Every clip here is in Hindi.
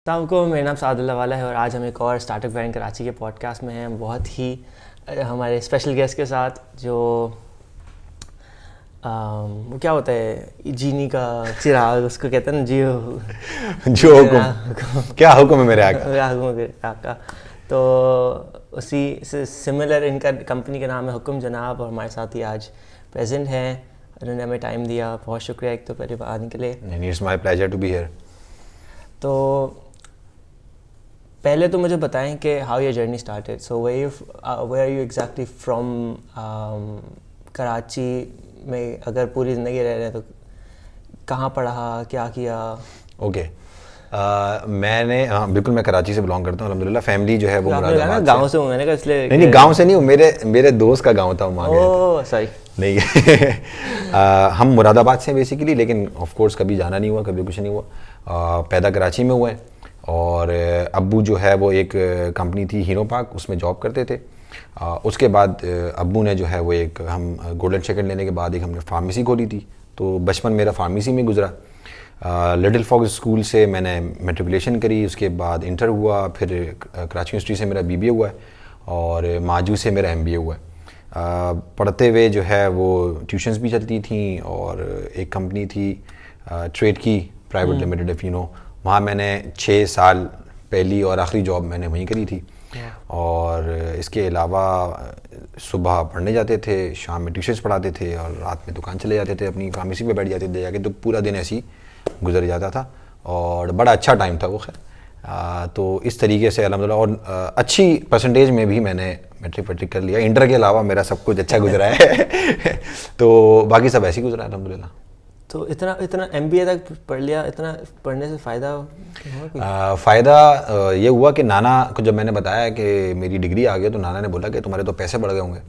सबको मेरा नाम सादुल्ला वाला है और आज हम एक और स्टार्टअप ग्राइंड कराची के पॉडकास्ट में हैं। बहुत ही हमारे स्पेशल गेस्ट के साथ जो वो क्या होता है जीनी का चिराग उसको कहते हैं ना जो हुक्म क्या हुक्म है मेरे आका। तो उसी से सिमिलर इनका कंपनी का नाम है हुक्म जनाब और हमारे साथ ही आज प्रेजेंट हैं। उन्होंने हमें टाइम दिया, बहुत शुक्रिया एक तो पहले आने के लिए। It's my pleasure to be here. तो पहले तो मुझे बताएं कि how your journey started. So where are you exactly from Karachi में, अगर पूरी ज़िंदगी रह रहे हैं तो कहाँ पढ़ा, क्या किया? ओके मैंने बिल्कुल मैं कराची से बिलोंग करता हूँ अल्हम्दुलिल्लाह। फैमिली जो है वो मुरादाबाद गाँव से हूँ, मैंने कहा इसलिए नहीं गांव से नहीं हूँ, मेरे दोस्त का गांव था वहाँ। ओह सॉरी नहीं हम मुरादाबाद से हैं बेसिकली, लेकिन ऑफ कोर्स कभी जाना नहीं हुआ, कभी कुछ नहीं हुआ। पैदा कराची में हुआ है और अब्बू जो है वो एक कंपनी थी हीरो पार्क, उसमें जॉब करते थे। उसके बाद अब्बू ने जो है वो एक हम गोल्डन चेकअप लेने के बाद एक हमने फार्मेसी खोली थी, तो बचपन मेरा फार्मेसी में गुजरा। लिटिल फॉक्स स्कूल से मैंने मेट्रिकुलेशन करी, उसके बाद इंटर हुआ, फिर कराची यूनिवर्सिटी से मेरा बीबीए हुआ है और माजू से मेरा एमबीए हुआ है। पढ़ते हुए जो है वो ट्यूशन्स भी चलती थी और एक कंपनी थी ट्रेड की private limited if you know, वहाँ मैंने 6 साल पहली और आखिरी जॉब मैंने वहीं करी थी। और इसके अलावा सुबह पढ़ने जाते थे, शाम में ट्यूशन्स पढ़ाते थे और रात में दुकान चले जाते थे, अपनी फार्मेसी पे बैठ जाते थे जाके, तो पूरा दिन ऐसे ही गुजर जाता था और बड़ा अच्छा टाइम था वो। खैर तो इस तरीके से अल्हम्दुलिल्लाह और अच्छी परसेंटेज में भी मैंने मैट्रिक कर लिया। इंटर के अलावा मेरा सब कुछ अच्छा गुजरा है तो बाकी सब ऐसे ही गुजरा है अल्हम्दुलिल्लाह। तो इतना एमबीए तक पढ़ लिया, इतना पढ़ने से फ़ायदा ये हुआ कि नाना को जब मैंने बताया कि मेरी डिग्री आ गई तो नाना ने बोला कि तुम्हारे तो पैसे बढ़ गए होंगे।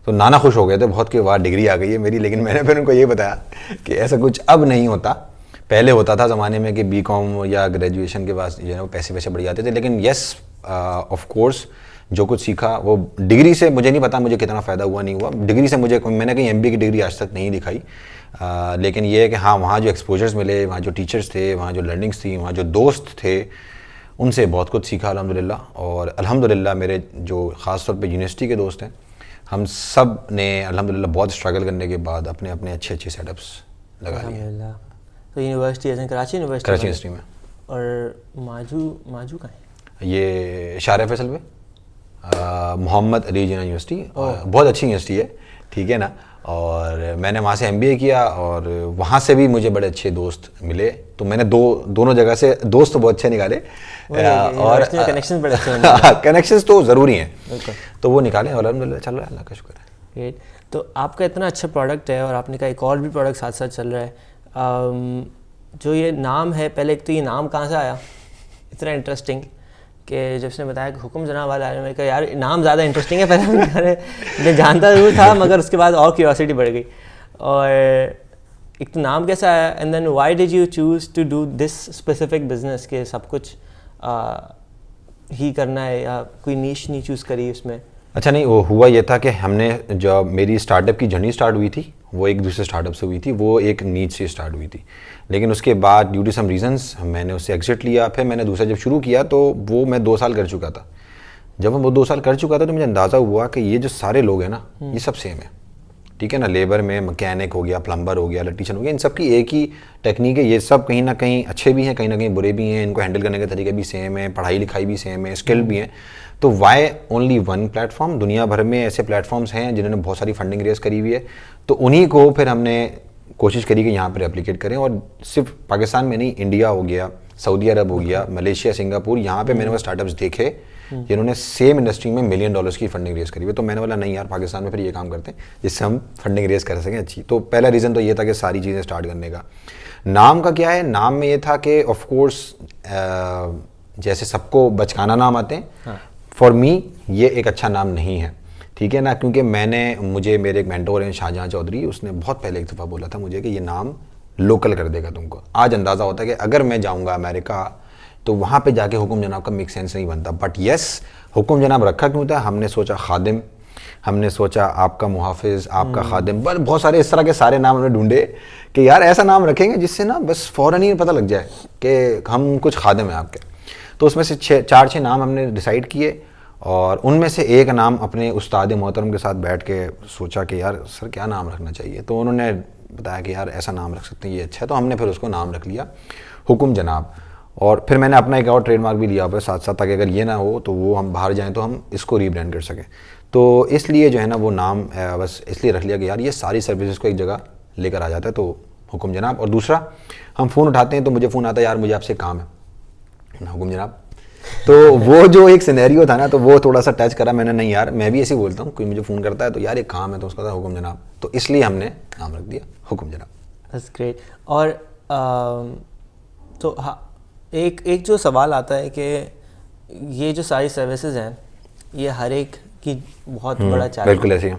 तो नाना खुश हो गए थे बहुत कि वाह डिग्री आ गई है मेरी, लेकिन मैंने फिर उनको ये बताया कि ऐसा कुछ अब नहीं होता। पहले होता था ज़माने में कि बीकॉम या ग्रेजुएशन के बाद जो है वो पैसे बढ़ जाते थे, लेकिन येस ऑफ कोर्स जो कुछ सीखा वो डिग्री से, मुझे नहीं पता मुझे कितना फ़ायदा हुआ नहीं हुआ डिग्री से, मैंने कहीं एमबीए की डिग्री आज तक नहीं दिखाई। लेकिन ये है कि हाँ वहाँ जो एक्सपोजर्स मिले, वहाँ जो टीचर्स थे, वहाँ जो लर्निंग्स थी, वहाँ जो दोस्त थे, उनसे बहुत कुछ सीखा अल्हम्दुलिल्लाह। और अल्हम्दुलिल्लाह मेरे जो ख़ास तौर पे यूनिवर्सिटी के दोस्त हैं, हम सब ने अल्हम्दुलिल्लाह बहुत स्ट्रगल करने के बाद अपने अपने अच्छे सेटअप्स लगा लिए। तो यूनिवर्सिटी ऐसे कराची यूनिवर्सिटी में। और माजू कहाँ है? ये शार फैसल पे मोहम्मद अली जिन्ना यूनिवर्सिटी, बहुत अच्छी यूनिवर्सिटी है, ठीक है ना। और मैंने वहाँ से एमबीए किया और वहाँ से भी मुझे बड़े अच्छे दोस्त मिले, तो मैंने दोनों जगह से दोस्त तो बहुत अच्छे निकाले और कनेक्शंस तो ज़रूरी हैं, तो वो निकाले और अल्हम्दुलिल्लाह चल रहा है, अल्लाह का शुक्र है। ग्रेट। तो आपका इतना अच्छा प्रोडक्ट है और आपने कहा एक और भी प्रोडक्ट साथ साथ चल रहा है। जो ये नाम है, पहले एक तो ये नाम कहाँ से आया इतना इंटरेस्टिंग, कि जब उसने बताया कि हुक्म जनाब वाला है, मैंने कहा यार नाम ज़्यादा इंटरेस्टिंग है। पहले मैं जानता ज़रूर था मगर उसके बाद और क्यूरियोसिटी बढ़ गई। और एक तो नाम कैसा आया, and then why did you choose to do this specific business के सब कुछ ही करना है, या कोई नीश नहीं चूज़ करी उसमें? अच्छा नहीं, वो हुआ ये था कि हमने जब मेरी स्टार्टअप की जर्नी स्टार्ट हुई थी वो एक दूसरे स्टार्टअप से हुई थी, वो एक नीड से स्टार्ट हुई थी, लेकिन उसके बाद ड्यू टू सम रीजंस मैंने उससे एग्जिट लिया। फिर मैंने दूसरा जब शुरू किया तो वो मैं 2 साल कर चुका था। जब मैं वो 2 साल कर चुका था तो मुझे अंदाज़ा हुआ कि ये जो सारे लोग हैं ना ये सब सेम है, ठीक है ना। लेबर में मैकेनिक हो गया, प्लम्बर हो गया, इलेक्ट्रीशियन हो गया, इन सब की एक ही टेक्निक है। ये सब कहीं ना कहीं अच्छे भी हैं, कहीं ना कहीं बुरे भी हैं, इनको हैंडल करने के तरीके भी सेम है, पढ़ाई लिखाई भी सेम है, स्किल भी हैं। तो वाई ओनली वन प्लेटफॉर्म? दुनिया भर में ऐसे प्लेटफॉर्म्स हैं जिन्होंने बहुत सारी फंडिंग रेज करी हुई है, तो उन्हीं को फिर हमने कोशिश करी कि यहाँ पर रेप्लिकेट करें। और सिर्फ पाकिस्तान में नहीं, इंडिया हो गया, सऊदी अरब हो गया, मलेशिया, सिंगापुर, यहाँ पे मैंने वो स्टार्टअप्स देखे जिन्होंने सेम इंडस्ट्री में $1 मिलियन की फंडिंग रेज करी हुई। तो मैंने बोला नहीं यार, पाकिस्तान में फिर ये काम करते हैं जिससे हम फंडिंग रेज कर सकें अच्छी। तो पहला रीज़न तो ये था कि सारी चीज़ें स्टार्ट करने का। नाम का क्या है, नाम में ये था कि ऑफ कोर्स जैसे सबको बचकाना नाम आते हैं, फॉर मी ये एक अच्छा नाम नहीं है, ठीक है ना। क्योंकि मुझे मेरे एक मेंटोर हैं शाहजहां चौधरी, उसने बहुत पहले एक दफ़ा बोला था मुझे कि ये नाम लोकल कर देगा तुमको। आज अंदाज़ा होता है कि अगर मैं जाऊँगा अमेरिका तो वहाँ पे जाके हुक्म जनाब का मेक सेंस नहीं बनता। बट येस, हुक्म जनाब रखा क्यों था? हमने सोचा खादिम, हमने सोचा आपका मुहाफिज, आपका खादिम, बस बहुत सारे इस तरह के सारे नाम हमने ढूंढे कि यार ऐसा नाम रखेंगे जिससे ना बस फ़ौरन ही पता लग जाए कि हम कुछ खादिम हैं आपके। तो उसमें से 4-6 नाम हमने डिसाइड किए और उनमें से एक नाम अपने उस्ताद मोहतरम के साथ बैठ के सोचा कि यार सर क्या नाम रखना चाहिए। तो उन्होंने बताया कि यार ऐसा नाम रख सकते हैं, ये अच्छा है। तो हमने फिर उसको नाम रख लिया हुक्म जनाब। और फिर मैंने अपना एक और ट्रेडमार्क भी लिया हुआ है साथ साथ, ताकि अगर ये ना हो तो वो हम बाहर जाएं तो हम इसको रीब्रांड कर सकें। तो इसलिए जो है ना वो नाम बस इसलिए रख लिया कि यार ये सारी सर्विसेज को एक जगह लेकर आ जाता है, तो हुक्म जनाब। और दूसरा, हम फ़ोन उठाते हैं तो मुझे फ़ोन आता है, यार मुझे आपसे काम है, हुक्म जनाब। तो वो जो एक सिनेरियो था ना, तो वो थोड़ा सा टच करा मैंने, नहीं यार मैं भी ऐसे ही बोलता हूँ, कोई मुझे फ़ोन करता है तो यार एक काम है, तो उसका था हुक्म जनाब। तो इसलिए हमने नाम रख दिया हुक्म जनाब। That's great. और तो हाँ, एक जो सवाल आता है कि ये जो सारी सर्विसेज हैं ये हर एक की बहुत बड़ा चैलेंज, बिल्कुल ऐसे ही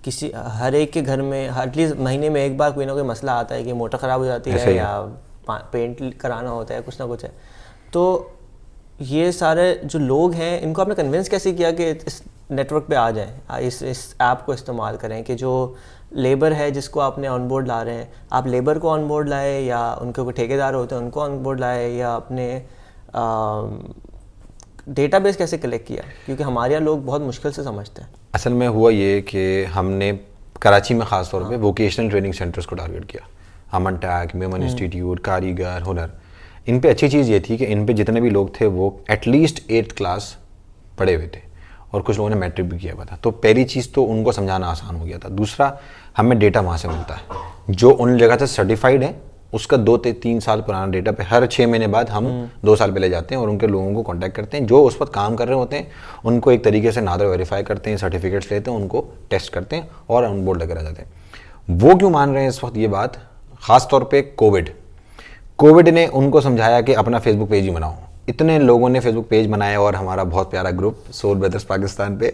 किसी हर एक के घर में एटलीस्ट महीने में एक बार कोई ना कोई मसला आता है कि मोटर ख़राब हो जाती है या पेंट कराना होता है, कुछ ना कुछ है। तो ये सारे जो लोग हैं इनको आपने कन्विंस कैसे किया कि इस नेटवर्क पे आ जाएं, इस ऐप को इस्तेमाल करें, कि जो लेबर है जिसको आपने ऑन बोर्ड ला रहे हैं, आप लेबर को ऑन बोर्ड लाए या उनके कोई ठेकेदार होते हैं उनको ऑन बोर्ड लाए, या अपने डेटाबेस कैसे कलेक्ट किया? क्योंकि हमारे यहाँ लोग बहुत मुश्किल से समझते हैं। असल में हुआ ये कि हमने कराची में ख़ास तौर पे वोकेशनल ट्रेनिंग सेंटर्स को टारगेट किया। अमन टैक, मेमन इंस्टीट्यूट, कारीगर, हुनर। इन पे अच्छी चीज़ ये थी कि इन पे जितने भी लोग थे वो एटलीस्ट 8th क्लास पढ़े हुए थे और कुछ लोगों ने मैट्रिक भी किया हुआ था। तो पहली चीज़ तो उनको समझाना आसान हो गया था। दूसरा, हमें डेटा वहाँ से मिलता है जो उन जगह से सर्टिफाइड है, उसका 2-3 साल पुराना डेटा पे हर 6 महीने बाद हम 2 साल पहले जाते हैं और उनके लोगों को कांटेक्ट करते हैं जो उस वक्त काम कर रहे होते हैं, उनको एक तरीके से नादर वेरीफाई करते हैं, सर्टिफिकेट्स लेते हैं, उनको टेस्ट करते हैं और ऑन बोर्ड लेकर आ जाते हैं। वो क्यों मान रहे हैं इस वक्त ये बात? ख़ास तौर पे कोविड ने उनको समझाया कि अपना फेसबुक पेज ही बनाओ। इतने लोगों ने फेसबुक पेज बनाया और हमारा बहुत प्यारा ग्रुप सोल ब्रदर्स पाकिस्तान पे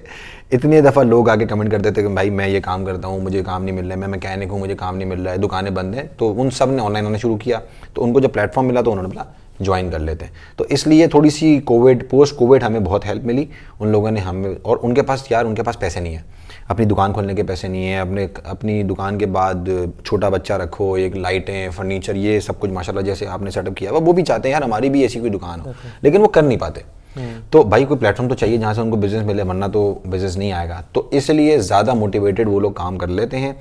इतनी दफ़ा लोग आके कमेंट करते थे कि भाई मैं ये काम करता हूँ, मुझे काम नहीं मिल रहा है, मैं मैकेनिक हूँ, मुझे काम नहीं मिल रहा है, दुकानें बंद हैं। तो उन सब ने ऑनलाइन आना शुरू किया। तो उनको जब प्लेटफॉर्म मिला तो उन्होंने बोला ज्वाइन कर लेते हैं। तो इसलिए थोड़ी सी पोस्ट कोविड हमें बहुत हेल्प मिली। उन लोगों ने हमें, और उनके पास पैसे नहीं है, अपनी दुकान खोलने के पैसे नहीं है, अपनी दुकान के बाद छोटा बच्चा रखो, एक लाइटें, फर्नीचर, ये सब कुछ माशाल्लाह जैसे आपने सेटअप किया वो भी चाहते हैं यार हमारी भी ऐसी कोई दुकान हो, लेकिन वो कर नहीं पाते। तो भाई कोई प्लेटफॉर्म तो चाहिए जहाँ से उनको बिजनेस मिले, वरना तो बिजनेस नहीं आएगा। तो इसलिए ज़्यादा मोटिवेटेड वो लोग काम कर लेते हैं।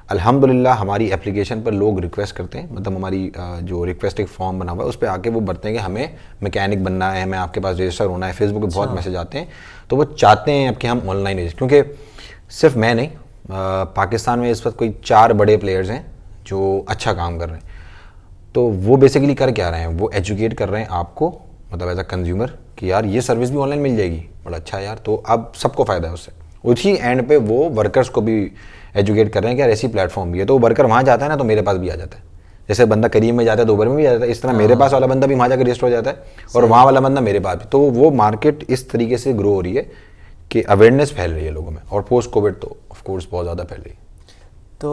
अल्हम्दुलिल्लाह हमारी एप्लीकेशन पर लोग रिक्वेस्ट करते हैं, मतलब हमारी जो रिक्वेस्ट एक फॉर्म बना हुआ है उस पर आके वो भरते हैं कि हमें मैकेनिक बनना है, हमें आपके पास रजिस्टर होना है। फेसबुक पे बहुत मैसेज आते हैं, तो वो चाहते हैं अब कि हम ऑनलाइन रजिस्टर, क्योंकि सिर्फ मैं नहीं, पाकिस्तान में इस वक्त कोई 4 बड़े प्लेयर्स हैं जो अच्छा काम कर रहे हैं। तो वो बेसिकली कर क्या रहे हैं, वो एजुकेट कर रहे हैं आपको, मतलब एज अ कंज्यूमर, कि यार ये सर्विस भी ऑनलाइन मिल जाएगी, बड़ा अच्छा है यार। तो अब सबको फ़ायदा है उससे। उसी एंड पे वो वर्कर्स को भी एजुकेट कर रहे हैं कि यार ऐसी प्लेटफॉर्म भी है। तो वो वर्कर वहाँ जाता है ना तो मेरे पास भी आ जाता है। जैसे बंदा करीम में जाता है तो उबर में भी आ जाता है, इस तरह मेरे पास वाला बंदा भी वहाँ जाकर रजिस्टर हो जाता है और वहाँ वाला बंदा मेरे पास भी। तो वो मार्केट इस तरीके से ग्रो हो रही है कि अवेयरनेस फैल रही है लोगों में, और पोस्ट कोविड तो ऑफ कोर्स बहुत ज़्यादा फैल रही है। तो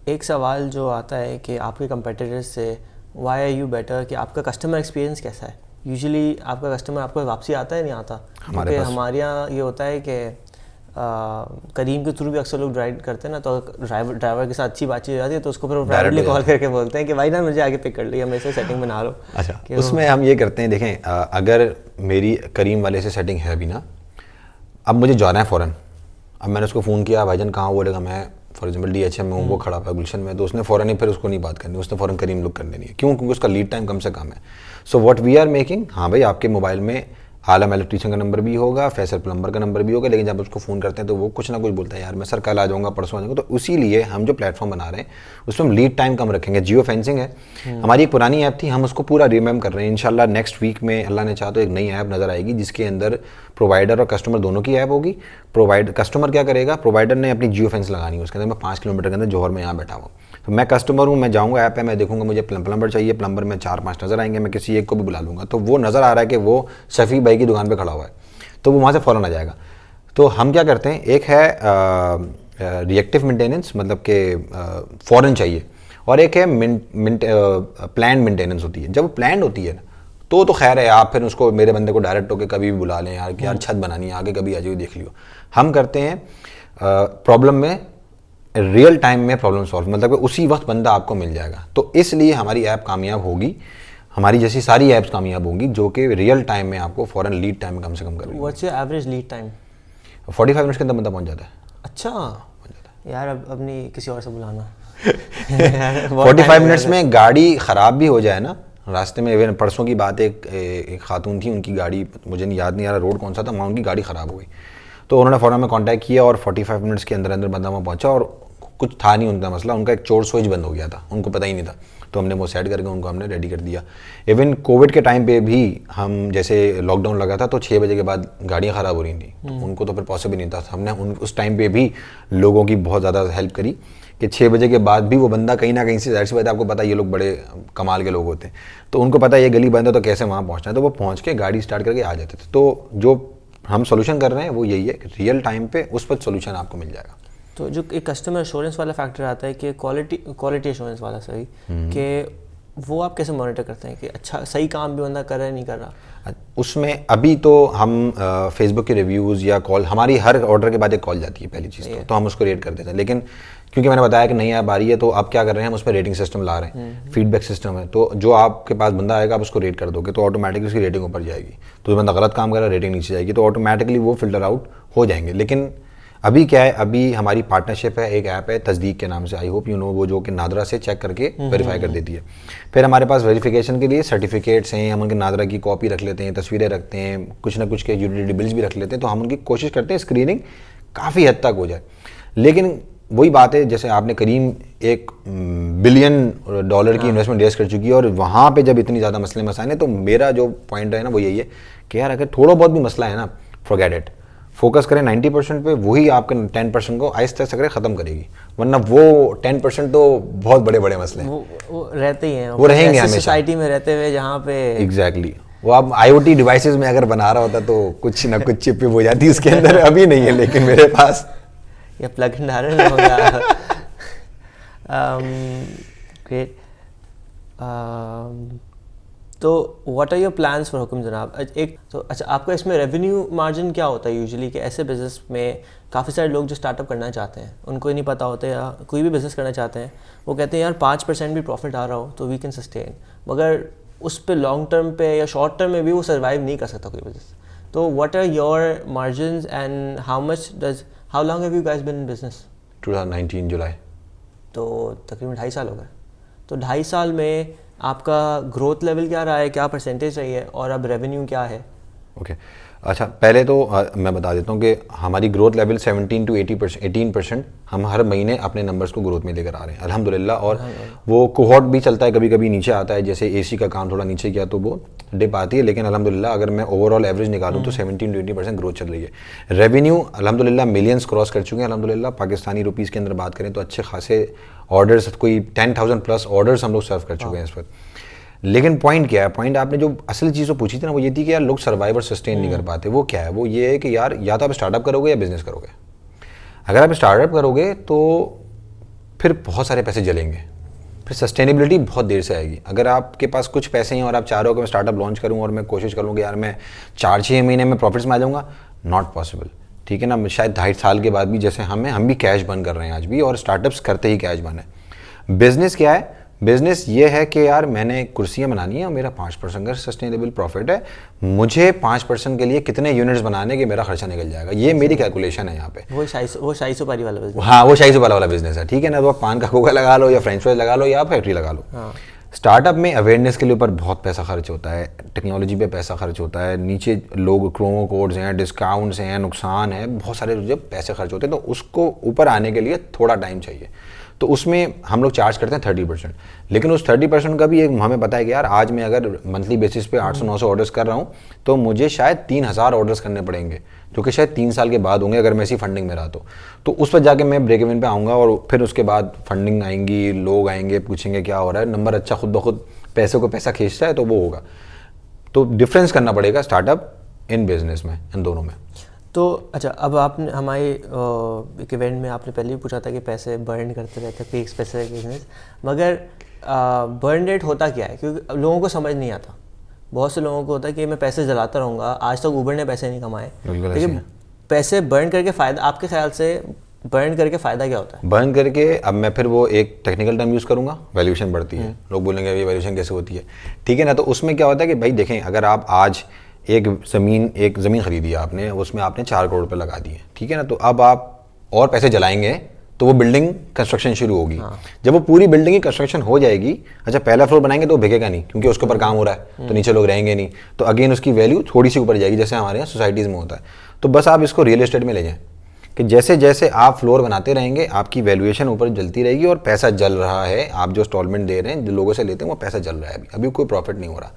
एक सवाल जो आता है कि आपके कंपेटिटर्स से वाई आर यू बेटर, कि आपका कस्टमर एक्सपीरियंस कैसा है? यूजुअली आपका कस्टमर आपको वापसी आता है नहीं आता? क्योंकि हमारे यहाँ ये होता है कि करीम के थ्रू भी अक्सर लोग ड्राइव करते हैं ना, तो ड्राइवर के साथ अच्छी बातचीत हो जाती है तो उसको फिर प्राइवेटली कॉल करके बोलते हैं कि भाई ना मुझे आगे पिक कर लिया, मेरे से सेटिंग बना लो। अच्छा, उसमें हम ये करते हैं, देखें अगर मेरी करीम वाले से सेटिंग है भी ना, अब मुझे जाना है फ़ौरन, अब मैंने उसको फ़ोन किया भाईजान कहाँ, बोलेगा मैं फॉर एग्जाम्पल DHM में हूँ, वो खड़ा हुआ गुलशन में, तो उसने फ़ौरन ही फिर उसको नहीं बात करनी, उसने फ़ौरन करीम लुक कर देनी है। क्यों? क्योंकि उसका लीड टाइम कम से कम है। So what we are making, हाँ भाई आपके मोबाइल में आलम इलेक्ट्रीशियन का नंबर भी होगा, फैसल प्लम्बर का नंबर भी होगा, लेकिन जब उसको फ़ोन करते हैं तो वो कुछ ना कुछ बोलता है यार मैं सर कल आ जाऊँगा, परसों आ जाऊँगा। तो इसीलिए हम जो प्लेटफॉर्म बना रहे हैं उसमें हम लीड टाइम कम रखेंगे। जियो फेंसिंग है हमारी एक पुरानी ऐप थी, हम उसको पूरा रिमेम्बर कर रहे हैं। इंशाल्लाह नेक्स्ट वीक में अल्लाह ने चाहा तो एक नई ऐप नज़र आएगी जिसके अंदर प्रोवाइडर और कस्टमर दोनों की ऐप होगी। कस्टमर क्या करेगा, प्रोवाइडर ने अपनी जियो फेंस लगानी है, उसके अंदर मैं 5 किलोमीटर के अंदर जौहर में यहाँ बैठा हूँ, तो मैं कस्टमर हूँ, मैं जाऊँगा ऐप है, मैं देखूँगा मुझे प्लम्बर चाहिए, प्लम्बर में 4-5 नज़र आएंगे, मैं किसी एक को भी बुला लूँगा, तो वो नज़र आ रहा है कि वो शफी भाई की दुकान पर खड़ा हुआ है, तो वो वहाँ से फ़ौरन आ जाएगा। तो हम क्या करते हैं, एक है रिएक्टिव मेंटेनेंस, मतलब कि फ़ौरन चाहिए, और एक है प्लान मेंटेनेंस होती है। जब प्लान होती है ना तो खैर है, आप फिर उसको मेरे बंदे को डायरेक्ट होकर कभी भी बुला लें यार कि यार छत बनानी है, आगे कभी आ जाओ देख लियो। हम करते हैं प्रॉब्लम में रियल टाइम में प्रॉब्लम सॉल्व, मतलब कि उसी वक्त बंदा आपको मिल जाएगा। तो इसलिए हमारी ऐप कामयाब होगी। हमारी जैसी सारी ऐप्स कामयाब होंगी जो कि रियल टाइम में आपको फ़ौरन लीड टाइम में कम से कम करेंगी। What's your average lead time? 45 minutes के अंदर बंदा पहुंच जाता है। अच्छा यार, अब नहीं, किसी और से बुलाना। 45 मिनट्स में गाड़ी ख़राब भी हो जाए ना रास्ते में, इवन परसों की बात, एक खातून थी, उनकी गाड़ी, मुझे याद नहीं आ रहा रोड कौन सा था, वहाँ उनकी गाड़ी ख़राब हो गई, तो उन्होंने फ़ौरन में कांटेक्ट किया और 45 मिनट्स के अंदर अंदर बंदा वहाँ पहुँचा और कुछ था नहीं उनका मसला, उनका एक चोर स्विच बंद हो गया था, उनको पता ही नहीं था, तो हमने वो सेट करके उनको हमने रेडी कर दिया। इवन कोविड के टाइम पे भी हम, जैसे लॉकडाउन लगा था तो 6 बजे के बाद गाड़ियाँ ख़राब हो रही थी, तो उनको तो फिर पॉसिबल नहीं था, हमने उस टाइम पे भी लोगों की बहुत ज़्यादा हेल्प करी कि 6 बजे के बाद भी वो बंदा कहीं ना कहीं से, जाहिर सी बात है आपको पता है ये लोग बड़े कमाल के लोग होते हैं, तो उनको पता है ये गली बंद है तो कैसे वहाँ पहुँचना है, तो वो पहुँच के गाड़ी स्टार्ट करके आ जाते थे। तो जो हम सोल्यूशन कर रहे हैं वो यही है कि रियल टाइम पे उस पर सोल्यूशन आपको मिल जाएगा। तो जो एक कस्टमर एश्योरेंस वाला फैक्टर आता है कि क्वालिटी एश्योरेंस वाला, सही, कि वो आप कैसे मॉनिटर करते हैं कि अच्छा सही काम भी बंदा कर रहा है नहीं कर रहा? उसमें अभी तो हम फेसबुक के रिव्यूज़ या कॉल, हमारी हर ऑर्डर के बाद एक कॉल जाती है पहली चीज़, तो हम उसको रेट कर देते हैं, लेकिन क्योंकि मैंने बताया कि नई ऐप आ रही है तो अब क्या कर रहे हैं हम उस पर रेटिंग सिस्टम ला रहे हैं, फीडबैक सिस्टम है, तो जो आपके पास बंदा आएगा आप उसको रेट कर दोगे तो ऑटोमेटिकली उसकी रेटिंग ऊपर जाएगी, तो जो बंदा गलत काम कर रहा है रेटिंग नीचे जाएगी, तो ऑटोमेटिकली वो फिल्टर आउट हो जाएंगे। लेकिन अभी क्या है, अभी हमारी पार्टनरशिप है, एक ऐप है तस्दीक के नाम से, आई होप यू नो, वो जो कि नादरा से चेक करके वेरीफाई कर देती है। फिर हमारे पास वेरिफिकेशन के लिए सर्टिफिकेट्स हैं, हम उनके नादरा की कॉपी रख लेते हैं, तस्वीरें रखते हैं, कुछ ना कुछ के यूटिलिटी बिल्स भी रख लेते हैं, तो हम उनकी कोशिश करते हैं स्क्रीनिंग काफ़ी हद तक हो जाए। लेकिन वही बात है, जैसे आपने करीम $1 बिलियन की इन्वेस्टमेंट रेस कर चुकी है और वहाँ पे जब इतनी ज़्यादा मसले मसाइल हैं, तो मेरा जो पॉइंट है ना वो यही है कि यार अगर थोड़ा बहुत भी मसला है ना, फॉरगेट इट, फोकस करें 90% पे, वही आपके 10% को आहिस्ता आहिस्ता करके ख़त्म करेगी, वरना वो 10% तो बहुत बड़े बड़े मसले हैं, वो रहते ही हैं, वो रहेंगे हमेशा सोसाइटी में रहते हुए जहाँ पे एग्जैक्टली वो आप IoT डिवाइसेस में अगर बना रहा होता तो कुछ ना कुछ चिप हो जाती उसके अंदर, अभी नहीं है लेकिन मेरे पास या प्लग इन डालना होगा। ग्रेट। तो what are your plans for Hukm Janab? एक तो अच्छा, आपका इसमें रेवेन्यू मार्जिन क्या होता है यूजुअली, कि ऐसे बिज़नेस में काफ़ी सारे लोग जो स्टार्टअप करना चाहते हैं उनको ही नहीं पता होता, या कोई भी बिज़नेस करना चाहते हैं वो कहते हैं यार 5% भी प्रॉफिट आ रहा हो तो वी कैन सस्टेन, मगर उस पर लॉन्ग टर्म पे या शॉर्ट टर्म में भी वो सर्वाइव नहीं कर सकता कोई बिज़नेस। तो what are your margins and how long have you guys been in business? 2019 जुलाई। तो तकरीबन 2.5 साल हो गए। तो 2.5 साल में आपका ग्रोथ लेवल क्या रहा है, क्या परसेंटेज रही है, और अब रेवेन्यू क्या है? ओके अच्छा, पहले तो मैं बता देता हूँ कि हमारी ग्रोथ लेवल 17 to 18% हम हर महीने अपने नंबर्स को ग्रोथ में लेकर आ रहे हैं अल्हम्दुलिल्लाह। और वो कोहॉर्ट भी चलता है, कभी कभी नीचे आता है, जैसे AC का काम थोड़ा नीचे गया तो वो डिप आती है, लेकिन अल्हम्दुलिल्लाह अगर मैं ओवरऑल एवरेज निकालूँ तो 17 to 18% ग्रोथ चल रही है। रेवेन्यू अल्हम्दुलिल्लाह मिलियंस क्रॉस कर चुके हैं अल्हम्दुलिल्लाह। पाकिस्तानी रुपीज़ के अंदर बात करें तो अच्छे खासे ऑर्डर्स, कोई 10,000 प्लस ऑर्डर्स हम लोग सर्व कर चुके हैं इस वक्त। लेकिन पॉइंट क्या है, पॉइंट आपने जो असल चीज़ पूछी थी ना वो ये थी कि यार लोग सर्वाइवर सस्टेन नहीं कर पाते। वो क्या है, वो ये है कि यार या तो आप स्टार्टअप करोगे या बिजनेस करोगे। अगर आप स्टार्टअप करोगे तो फिर बहुत सारे पैसे जलेंगे, फिर सस्टेनेबिलिटी बहुत देर से आएगी। अगर आपके पास कुछ पैसे हैं और आप चाह रहे हो कि मैं स्टार्टअप लॉन्च करूँ और मैं कोशिश करूँ कि यार मैं 4-6 महीने में प्रॉफिट्स में आ जाऊँगा, नॉट पॉसिबल, ठीक है ना। शायद 2.5 साल के बाद भी, जैसे हम भी कैश बर्न कर रहे हैं आज भी, और स्टार्टअप्स करते ही कैश बर्न है। बिजनेस क्या है, बिजनेस ये है कि यार मैंने कुर्सियाँ बनानी है और मेरा 5% का सस्टेनेबल प्रॉफिट है, मुझे 5% के लिए कितने यूनिट्स बनाने के मेरा खर्चा निकल जाएगा, ये मेरी कैलकुलेशन है यहाँ पे। वो शाही सुपारी वाला बिजनेस। हाँ, वो शाही सुपारी वाला बिजनेस है, ठीक है ना। तो आप पान का खोखा लगा लो या फ्रेंच फ्राइज लगा लो या फैक्ट्री लगा लो। स्टार्टअप में अवेयरनेस के लिए ऊपर बहुत पैसा खर्च होता है, टेक्नोलॉजी पे पैसा खर्च होता है, नीचे लोग प्रोमो कोड्स हैं, डिस्काउंट्स हैं, नुकसान है, बहुत सारे जब पैसे खर्च होते हैं तो उसको ऊपर आने के लिए थोड़ा टाइम चाहिए। तो उसमें हम लोग चार्ज करते हैं 30%, लेकिन उस 30% का भी एक हमें पता है कि यार आज मैं अगर मंथली बेसिस पे 800-900 ऑर्डर्स कर रहा हूँ तो मुझे शायद 3,000 ऑर्डर्स करने पड़ेंगे, जो कि शायद 3 साल के बाद होंगे अगर मैं इसी फंडिंग में रहा तो उस पर जाके मैं ब्रेक इवन पे आऊँगा, और फिर उसके बाद फंडिंग आएंगी, लोग आएंगे, पूछेंगे क्या हो रहा है, नंबर अच्छा खुद ब खुद पैसे को पैसा खींचता है तो वो होगा। तो डिफरेंस करना पड़ेगा स्टार्टअप इन बिजनेस में, इन दोनों में। तो अच्छा, अब आपने हमारे एक इवेंट में आपने पहले भी पूछा था कि पैसे बर्न करते रहते हैं एक स्पेसिफिक बिजनेस, मगर बर्न रेट होता क्या है? क्योंकि लोगों को समझ नहीं आता। बहुत से लोगों को होता है कि मैं पैसे जलाता रहूँगा, आज तक उबर ने पैसे नहीं कमाए, लेकिन पैसे बर्न करके फ़ायदा आपके ख्याल से बर्न करके फ़ायदा क्या होता है? बर्न करके अब मैं फिर वो एक टेक्निकल टर्म यूज़ करूँगा, वैल्यूएशन बढ़ती है। लोग बोलेंगे ये वैल्यूएशन कैसे होती है, ठीक है ना। तो उसमें क्या होता है कि भाई देखें, अगर आप आज एक ज़मीन खरीदी है आपने, उसमें आपने 4 करोड़ रुपये लगा दिए, ठीक है ना। तो अब आप और पैसे जलाएंगे तो वो बिल्डिंग कंस्ट्रक्शन शुरू होगी। हाँ। जब वो पूरी बिल्डिंग की कंस्ट्रक्शन हो जाएगी, अच्छा पहला फ्लोर बनाएंगे तो बिकेगा नहीं क्योंकि उसके ऊपर काम हो रहा है, तो नीचे लोग रहेंगे नहीं, तो अगेन उसकी वैल्यू थोड़ी सी ऊपर जाएगी, जैसे हमारे यहाँ सोसाइटीज़ में होता है। तो बस आप इसको रियल एस्टेट में ले जाएं कि जैसे जैसे आप फ्लोर बनाते रहेंगे आपकी वैल्यूएशन ऊपर जलती रहेगी और पैसा जल रहा है। आप जो इंस्टॉलमेंट दे रहे हैं, जो लोगों से लेते हैं, वो पैसा जल रहा है, अभी कोई प्रॉफिट नहीं हो रहा।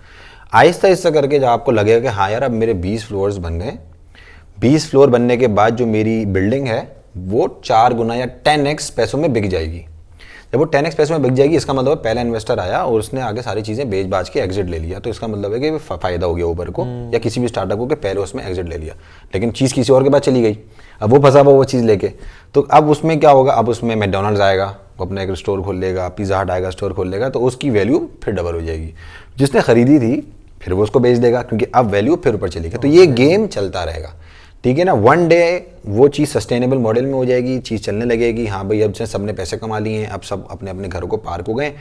आहिस्ता आहिस्ता करके जब आपको लगेगा कि हाँ यार अब मेरे 20 फ्लोर्स बन गए, 20 फ्लोर बनने के बाद जो मेरी बिल्डिंग है वो 4 गुना या 10x पैसों में बिक जाएगी। जब वो 10x पैसों में बिक जाएगी, इसका मतलब है पहला इन्वेस्टर आया और उसने आगे सारी चीज़ें बेच बाच के एग्जिट ले लिया, तो इसका मतलब है कि फ़ायदा हो गया ऊबर को या किसी भी स्टार्टअप को कि पहले उसमें एग्जिट ले लिया, लेकिन चीज़ किसी और के पास चली गई, अब वो फंसा हुआ वो चीज़ लेके। तो अब उसमें क्या होगा, अब उसमें मैकडॉनल्ड्स आएगा, वो अपना एक स्टोर खोल लेगा, पिज़्ज़ा हट आएगा स्टोर खोल लेगा, तो उसकी वैल्यू फिर डबल हो जाएगी। जिसने खरीदी थी फिर वो उसको बेच देगा क्योंकि अब वैल्यू फिर ऊपर चलेगी। तो ये गेम चलता रहेगा, ठीक है ना। वन डे वो चीज़ सस्टेनेबल मॉडल में हो जाएगी, चीज़ चलने लगेगी। हाँ भाई अब से सबने पैसे कमा लिए हैं, अब सब अपने अपने घरों को पार्क हो गए,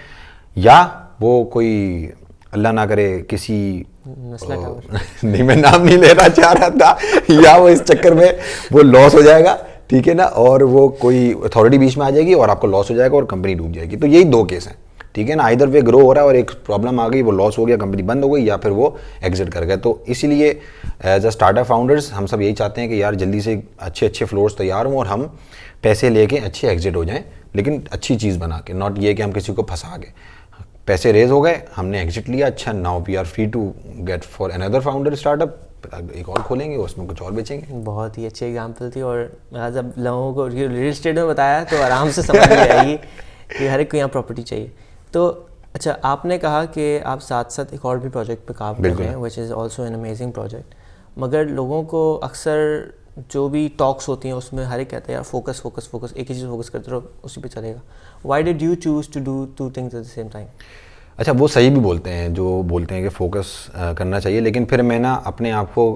या वो कोई अल्लाह ना करे किसी नहीं मैं नाम नहीं लेना चाह रहा था, या वो इस चक्कर में वो लॉस हो जाएगा, ठीक है ना, और वो कोई अथॉरिटी बीच में आ जाएगी और आपको लॉस हो जाएगा और कंपनी डूब जाएगी। तो यही 2 केस हैं, ठीक है ना। इधर वे ग्रो हो रहा है और एक प्रॉब्लम आ गई, वो लॉस हो गया, कंपनी बंद हो गई, या फिर वो एग्जिट कर गया। तो इसीलिए एज अ स्टार्टअप फाउंडर्स हम सब यही चाहते हैं कि यार जल्दी से अच्छे अच्छे फ्लोर्स तैयार हों और हम पैसे लेके अच्छे एग्जिट हो जाएं, लेकिन अच्छी चीज़ बना के, नॉट ये कि हम किसी को फंसा के। पैसे रेज हो गए, हमने एग्जिट लिया, अच्छा now we are free to get for another founder startup, एक और खोलेंगे, उसमें कुछ और बेचेंगे। बहुत ही अच्छी एग्जाम्पल थी, और जब लोगों को रियल एस्टेट में बताया तो आराम से समझ में आएगी कि हर एक को यहाँ प्रॉपर्टी चाहिए। तो अच्छा, आपने कहा कि आप साथ साथ एक और भी प्रोजेक्ट पे काम कर रहे हैं, which is also an amazing project, मगर लोगों को अक्सर जो भी टॉक्स होती हैं उसमें हर एक कहते हैं यार फोकस फोकस फोकस, एक ही चीज़ फोकस करते रहो, उसी पे चलेगा। Why did you choose to do 2 things at the same time? अच्छा, वो सही भी बोलते हैं जो बोलते हैं कि फोकस करना चाहिए, लेकिन फिर मैं ना अपने आप को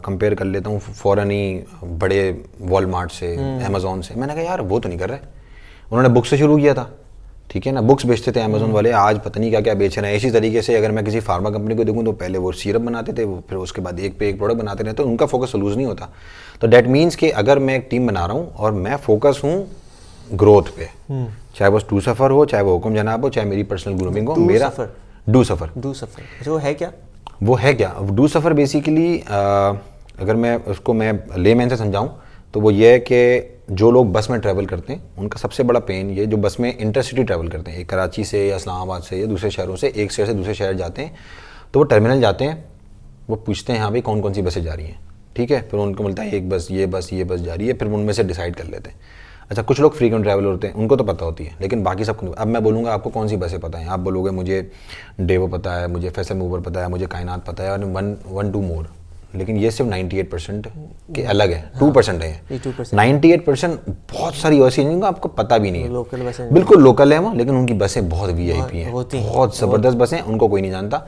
कंपेयर कर लेता हूँ फ़ौरन ही बड़े वॉलमार्ट से, अमेज़ॉन से। मैंने कहा यार वो तो नहीं कर रहे, उन्होंने बुक से शुरू किया था, ठीक है ना, बुक्स बेचते थे अमेज़ॉन वाले, आज पता नहीं क्या क्या बेच रहे हैं। इसी तरीके से अगर मैं किसी फार्मा कंपनी को देखूँ तो पहले वो सिरप बनाते थे, वो फिर उसके बाद एक पे एक प्रोडक्ट बनाते रहते, तो उनका फोकस लूज़ नहीं होता। तो डैट मीन्स कि अगर मैं एक टीम बना रहा हूँ और मैं फोकस हूँ ग्रोथ पे, चाहे वो डू सफ़र हो, चाहे वो हुक्म जनाब हो, चाहे मेरी पर्सनल ग्रूमिंग हो, मेरा डू सफ़र जो है क्या, वो है क्या डू सफ़र बेसिकली, अगर मैं उसको मैं लेमैन से समझाऊँ तो वो ये है कि जो लोग बस में ट्रैवल करते हैं उनका सबसे बड़ा पेन ये, जो बस में इंटरसिटी ट्रैवल करते हैं, एक कराची से या इस्लामाबाद से या दूसरे शहरों से, एक शहर से दूसरे शहर जाते हैं, तो वो टर्मिनल जाते हैं, वो पूछते हैं हाँ भाई कौन कौन सी बसें जा रही हैं, ठीक है, फिर उनको मिलता है एक बस, ये बस जा रही है, फिर उनमें से डिसाइड कर लेते हैं। अच्छा, कुछ लोग फ्रीक्वेंट ट्रैवलर होते हैं, उनको तो पता होती है, लेकिन बाकी सबको नहीं। अब मैं बोलूँगा आपको कौन सी बसें पता है, आप बोलोगे मुझे डेवो पता है, मुझे फैसल मूवर पता है, मुझे कायनात पता है, और 1-2 मोर, लेकिन ये सिर्फ 98% के अलग है, 2% है। 98% बहुत सारी ऐसी हैं जिनको आपको पता भी नहीं है, लोकल बसें बिल्कुल लोकल है वो, लेकिन उनकी बसें बहुत वीआईपी हैं, बहुत ज़बरदस्त बसें, उनको कोई नहीं जानता,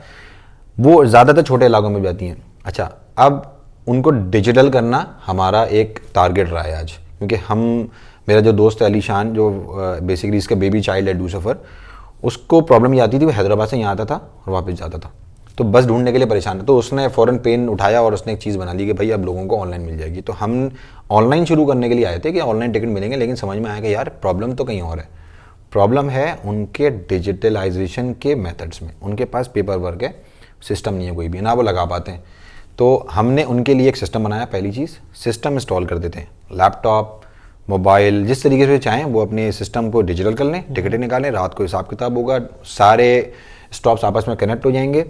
वो ज़्यादातर छोटे इलाकों में जाती हैं। अच्छा, अब उनको डिजिटल करना हमारा एक टारगेट रहा है आज, क्योंकि मेरा जो दोस्त है अलीशान, जो बेसिकली इसका बेबी चाइल्ड है डू सफ़र, उसको प्रॉब्लम ये आती थी, वो हैदराबाद से यहाँ आता था और वापस जाता था, तो बस ढूंढने के लिए परेशान है, तो उसने फ़ौरन पेन उठाया और उसने एक चीज़ बना ली कि भाई अब लोगों को ऑनलाइन मिल जाएगी। तो हम ऑनलाइन शुरू करने के लिए आए थे कि ऑनलाइन टिकट मिलेंगे, लेकिन समझ में आया कि यार प्रॉब्लम तो कहीं और है, प्रॉब्लम है उनके डिजिटलाइजेशन के मेथड्स में, उनके पास पेपर वर्क है, सिस्टम नहीं है कोई भी, ना वो लगा पाते हैं। तो हमने उनके लिए एक सिस्टम बनाया, पहली चीज़ सिस्टम इंस्टॉल कर देते हैं, लैपटॉप मोबाइल जिस तरीके से चाहें वो अपने सिस्टम को डिजिटल कर लें, टिकटें निकालें, रात को हिसाब किताब होगा, सारे स्टॉप्स आपस में कनेक्ट हो जाएंगे।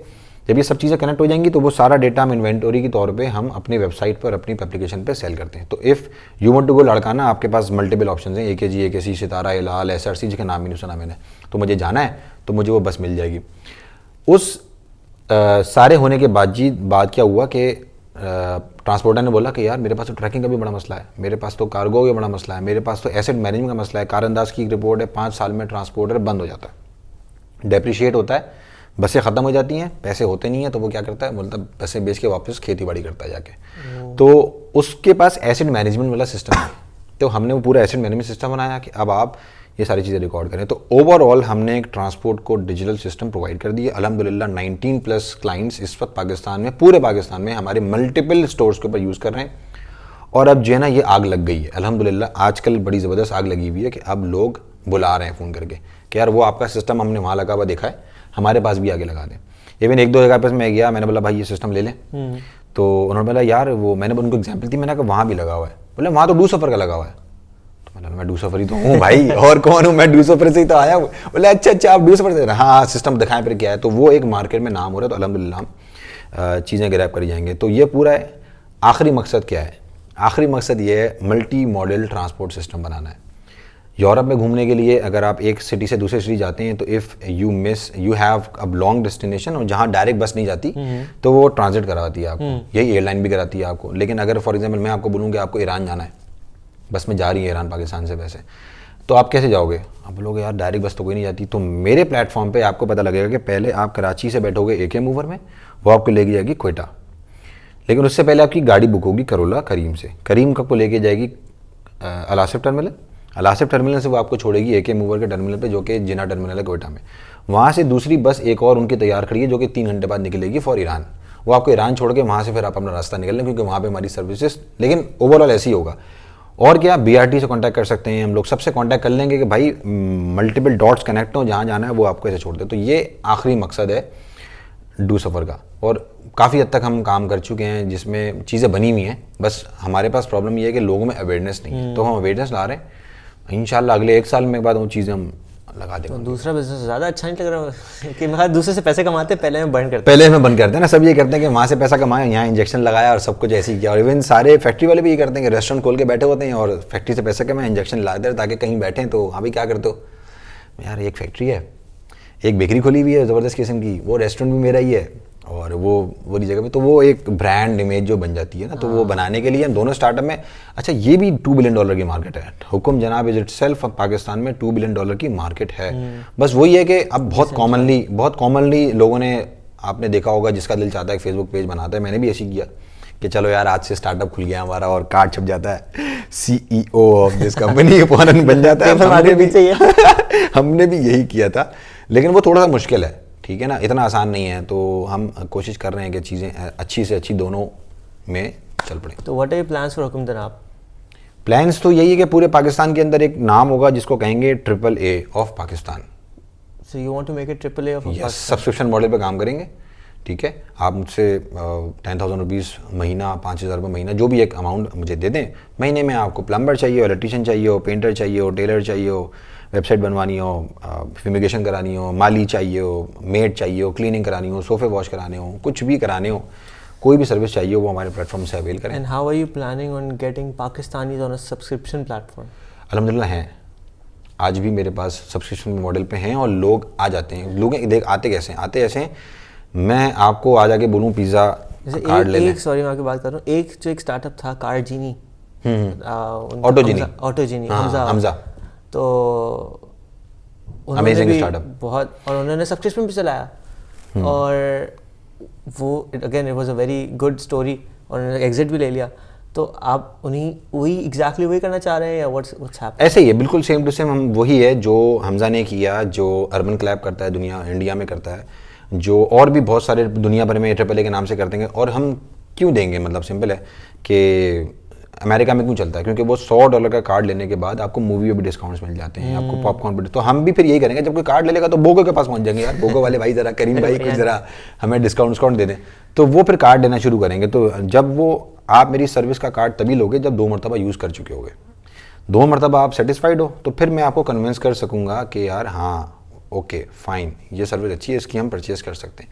जब ये सब चीज़ें कनेक्ट हो जाएंगी तो वो सारा डेटा हम इन्वेंटरी के तौर पे हम अपनी वेबसाइट पर, अपनी एप्लीकेशन पे सेल करते हैं। तो if you want to go Larkana, आपके पास मल्टीपल ऑप्शन हैं, AKG, AKC, सितारा, इलाल, SRC, जिसका नाम ही नहीं सुना मैंने, तो मुझे जाना है तो मुझे वो बस मिल जाएगी। उस सारे होने के बाद क्या हुआ कि ट्रांसपोर्टर ने बोला कि यार मेरे पास तो ट्रैकिंग का भी बड़ा मसला है, मेरे पास तो कार्गो का बड़ा मसला है, मेरे पास तो एसेट मैनेजमेंट का मसला है। कार अंदाज की एक रिपोर्ट है, 5 साल में ट्रांसपोर्टर बंद हो जाता है, डेप्रिशिएट होता है, बसें ख़त्म हो जाती हैं, पैसे होते नहीं हैं, तो वो क्या करता है, बोलता बसें बेच के वापस खेती बाड़ी करता है जाके। तो उसके पास एसेट मैनेजमेंट वाला सिस्टम है, तो हमने वो पूरा एसेट मैनेजमेंट सिस्टम बनाया कि अब आप ये सारी चीज़ें रिकॉर्ड करें। तो ओवरऑल हमने एक ट्रांसपोर्ट को डिजिटल सिस्टम प्रोवाइड कर दिया। अल्हम्दुलिल्लाह 19+ क्लाइंट्स इस वक्त पाकिस्तान में, पूरे पाकिस्तान में हमारे मल्टीपल स्टोर्स के ऊपर यूज़ कर रहे हैं। और अब जो है ना ये आग लग गई है अल्हम्दुलिल्लाह, आजकल बड़ी ज़बरदस्त आग लगी हुई है कि अब लोग बुला रहे हैं फ़ोन करके कि यार वो आपका सिस्टम हमने वहाँ लगा हुआ देखा है, हमारे पास भी आगे लगा दें। इवन 1-2 जगह पर मैं गया, मैंने बोला भाई ये सिस्टम ले लें, तो उन्होंने बोला यार वो, मैंने उनको एग्जाम्पल दी, मैंने कहा वहाँ भी लगा हुआ है, बोले वहाँ तो डू सफ़र का लगा हुआ है। तो मैंने, मैं डू सफ़र ही तो हूँ भाई, और कौन हूँ मैं, डू सफ़र से ही तो आया हूँ। बोले अच्छा आप डू सफ़र से, हाँ सिस्टम दिखाएं फिर क्या है। तो वो एक मार्केट में नाम हो रहा है, तो अल्हम्दुलिल्लाह चीज़ें ग्रैब करी जाएंगे। तो ये पूरा है। आखिरी मकसद क्या है? आखिरी मकसद ये है मल्टी मॉडल ट्रांसपोर्ट सिस्टम बनाना है। यूरोप में घूमने के लिए अगर आप एक सिटी से दूसरे सिटी जाते हैं तो if you have a long destination और जहाँ डायरेक्ट बस नहीं जाती तो वो ट्रांजिट कराती है आपको, यही एयरलाइन भी कराती है आपको। लेकिन अगर फॉर एग्जांपल मैं आपको बोलूँ कि आपको ईरान जाना है, बस में जा रही है ईरान पाकिस्तान से, वैसे तो आप कैसे जाओगे? आप बोलोगे यार डायरेक्ट बस तो कोई नहीं जाती। तो मेरे प्लेटफॉर्म पर आपको पता लगेगा कि पहले आप कराची से बैठोगे AK मूवर में, वो आपको लेके जाएगी क्वेटा, लेकिन उससे पहले आपकी गाड़ी बुक होगी करोला करीम से, करीम को लेके जाएगी अलासिफ टर्मिनल, अलासिफ टर्मिनल से वो आपको छोड़ेगी AK मूवर के टर्मिनल पे जो कि जिना टर्मिनल है कोयटा में। वहाँ से दूसरी बस एक और उनकी तैयार खड़ी है जो कि 3 घंटे बाद निकलेगी फॉर ईरान। वो आपको ईरान छोड़ के वहाँ से फिर आप अपना रास्ता निकल लें, क्योंकि वहाँ पे हमारी सर्विसेज, लेकिन ओवरऑल ऐसे ही होगा। और क्या, BRT से कॉन्टैक्ट कर सकते हैं हम लोग, सबसे कॉन्टैक्ट कर लेंगे कि भाई मल्टीपल डॉट्स कनेक्ट हो, जहाँ जाना है वो आपको ऐसे छोड़ दे। तो ये आखिरी मकसद है डू सफ़र का, और काफ़ी हद तक हम काम कर चुके हैं जिसमें चीज़ें बनी हुई हैं। बस हमारे पास प्रॉब्लम ये है कि लोगों में अवेयरनेस नहीं है, तो हम अवेयरनेस ला रहे हैं। इंशाल्लाह अगले 1 साल में बाद वो चीज़ें हम लगा देंगे। तो दूसरा बिजनेस ज़्यादा अच्छा नहीं लग रहा कि मैं दूसरे से पैसे कमाते पहले में बर्न करते, पहले में बंद करते हैं ना, सब ये करते हैं कि वहाँ से पैसा कमाया, यहाँ इंजेक्शन लगाया और सब कुछ ऐसे ही किया। और इवन सारे फैक्ट्री वाले भी ये करते हैं कि रेस्टोरेंट खोल के बैठे होते हैं और फैक्ट्री से पैसा कमाए, इंजेक्शन ला देते ताकि कहीं बैठें। तो हाँ भाई क्या करते हो? यार एक फैक्ट्री है, एक बेकरी खोली हुई है ज़बरदस्त किस्म की, वो रेस्टोरेंट भी मेरा ही है, और वो वाली जगह पे। तो वो एक ब्रांड इमेज जो बन जाती है ना, तो वो बनाने के लिए हम दोनों स्टार्टअप में, अच्छा ये भी $2 बिलियन की मार्केट है। हुक्म जनाब इज इटसेल्फ पाकिस्तान में $2 बिलियन की मार्केट है। बस वही है कि अब बहुत कॉमनली लोगों ने, आपने देखा होगा जिसका दिल चाहता है फेसबुक पेज बनाता है, मैंने भी ऐसे किया कि चलो यार आज से स्टार्टअप खुल गया हमारा, और कार्ड छप जाता है CEO ऑफ दिस कंपनी फौरन बन जाता है। हमने भी यही किया था, लेकिन वो थोड़ा सा मुश्किल है, ठीक है ना, इतना आसान नहीं है। तो हम कोशिश कर रहे हैं कि चीज़ें अच्छी से अच्छी दोनों में चल पड़े। तो what are your plans for Hukm Janab? Plans तो यही है कि पूरे पाकिस्तान के अंदर एक नाम होगा जिसको कहेंगे AAA of Pakistan. So you want to make it AAA of Pakistan? Subscription model पे काम करेंगे, ठीक है। आप मुझसे 10,000 रुपीज़ महीना, 5,000 रुपये महीना, जो भी एक अमाउंट मुझे दे दें। महीने में आपको प्लम्बर चाहिए हो, इलेक्ट्रीशियन चाहिए हो, पेंटर चाहिए हो, टेलर चाहिए हो, वेबसाइट बनवानी हो, फ्यूमिगेशन करानी हो, माली चाहिए हो, मेड चाहिए हो, क्लीनिंग करानी हो, सोफ़े वॉश कराने हो, कुछ भी कराने हो, कोई भी सर्विस चाहिए हो वो हमारे प्लेटफॉर्म से अवेल करें। And how are you planning on getting Pakistanis on a subscription platform? अल्हम्दुलिल्लाह हैं, आज भी मेरे पास सब्सक्रिप्शन मॉडल पे हैं और लोग आ जाते हैं। लोग आते कैसे हैं, मैं आपको आज आके बोलूँ पिज़्ज़ा कार्ड ले लें। सॉरी मैं आपकी बात कर रहा हूँ, एक जो एक स्टार्टअप था कार्ड जीनी, ऑटोजीनी, हमजा, तो उन्होंने अमेजिंग भी स्टार्टअप बहुत, और उन्होंने सब्सक्रिप्शन भी चलाया, और वो again it was a very good story, और उन्होंने एग्जिट भी ले लिया। तो आप उन्हीं वही करना चाह रहे हैं या व्हाट्स हैपनिंग? ऐसे ही है, बिल्कुल सेम टू सेम। हम वही है जो हमजा ने किया, जो अर्बन क्लैब करता है इंडिया में करता है, जो और भी बहुत सारे दुनिया भर में AAA के नाम से करते हैं। और हम क्यों देंगे, मतलब सिंपल है कि अमेरिका में क्यों चलता है, क्योंकि वो $100 का कार्ड लेने के बाद आपको मूवी में भी डिस्काउंट्स मिल जाते हैं, आपको पॉपकॉर्न भी। तो हम भी फिर यही करेंगे, जब कोई कार्ड ले लेगा तो बोगो के पास पहुंच जाएंगे, यार बोगो वाले भाई जरा, करीम भाई कुछ जरा हमें डिस्काउंट दे दें, तो वो फिर कार्ड लेना शुरू करेंगे। तो जब वो आप मेरी सर्विस का कार्ड तभी लोगे जब 2 मरतबा यूज़ कर चुके होगे, 2 मरतबा आप सेटिस्फाइड हो, तो फिर मैं आपको कन्विंस कर सकूँगा कि यार हाँ ओके फाइन, ये सर्विस अच्छी है, इसकी हम परचेज़ कर सकते हैं।